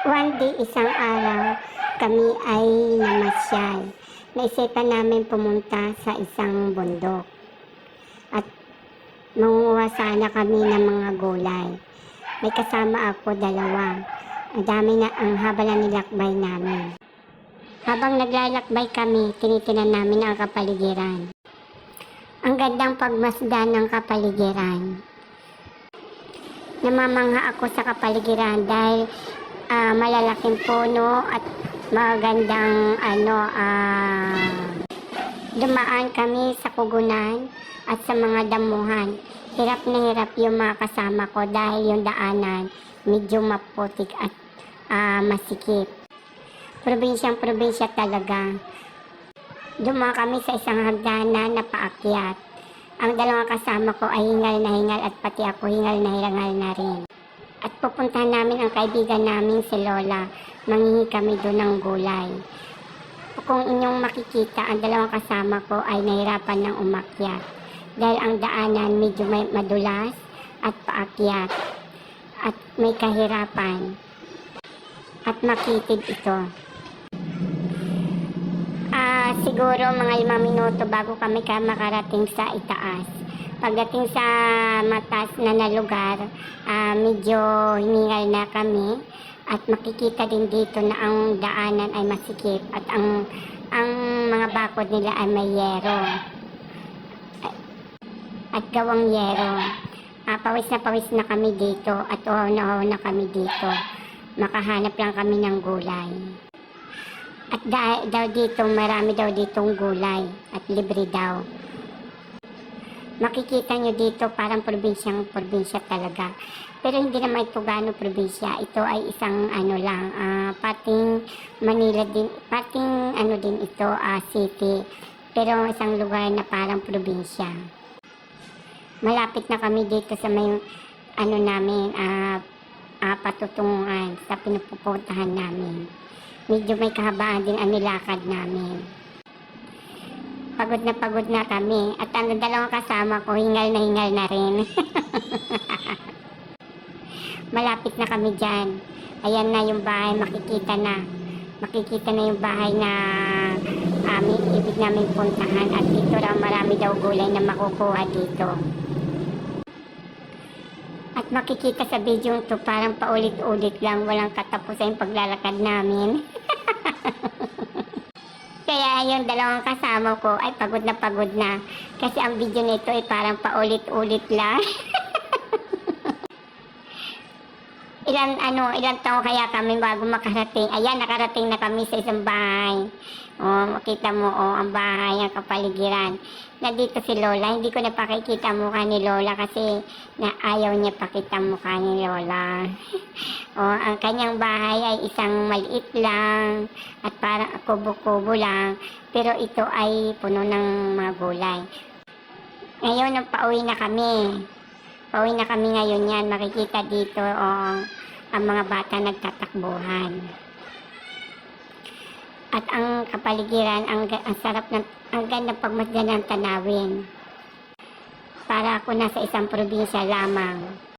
One day, isang araw, kami ay namasyal. Naisipan namin pumunta sa isang bundok at mangunguha sana kami ng mga gulay. May kasama ako, dalawa. Ang dami na, ang haba na nilakbay namin. Habang naglalakbay kami, tinitinan namin ang kapaligiran. Ang gandang pagmasdan ng kapaligiran. Namamangha ako sa kapaligiran dahil malalaking puno at magandang dumaan kami sa kugunan at sa mga damuhan. Hirap na hirap yung mga kasama ko dahil yung daanan medyo maputik at masikip. Probinsyang-probinsya talaga. Dumaan kami sa isang hagdanan na paakyat. Ang dalawang kasama ko ay hingal na hingal at pati ako hingal na rin. At pupuntahan namin ang kaibigan namin si Lola. Manghingi kami doon ng gulay. Kung inyong makikita, ang dalawang kasama ko ay nahirapan ng umakyat. Dahil ang daanan medyo may madulas at paakyat. At may kahirapan. At makitid ito. Siguro mga 5 minuto bago kami makarating sa itaas. Pagdating sa mataas na lugar, medyo hiningal na kami at makikita din dito na ang daanan ay masikip at ang mga bakod nila ay may yero at gawang yero. Pawis na kami dito at uhaw na kami dito. Makahanap lang kami ng gulay. At daw dito, marami daw ditong gulay at libre daw. Makikita nyo dito parang probinsya talaga. Pero hindi naman ito gano'ng probinsya. Ito ay isang pating Manila din, pating din ito, city. Pero isang lugar na parang probinsya. Malapit na kami dito sa may namin, patutunguhan sa pinupupuntahan namin. Medyo may kahabaan din ang nilakad namin. Pagod na kami. At ang dalawang kasama ko, hingal na rin. Malapit na kami dyan. Ayan na yung bahay, makikita na. Makikita na yung bahay na ibig namin puntahan. At dito raw marami daw gulay na makukuha dito. At makikita sa video ito, parang paulit-ulit lang, walang katapusan yung paglalakad namin. Kaya yung dalawang kasama ko ay pagod na. Kasi ang video nito ay parang paulit-ulit lang. Ilang taon kaya kami bago makarating. Ayan, nakarating na kami sa isang bahay. Makita mo, ang bahay, ang kapaligiran. Nandito si Lola. Hindi ko napakikita mukha ni Lola kasi ayaw niya pakita mukha ni Lola. Ang kanyang bahay ay isang maliit lang at parang kubo-kubo lang. Pero ito ay puno ng mga gulay. Ngayon, pauwi na kami. Pauwi na kami ngayon yan. Makikita dito ang mga bata nagtatakbuhan. At ang kapaligiran, ang sarap ang ganda pagmasdan ng tanawin. Para ako nasa isang probinsya lamang.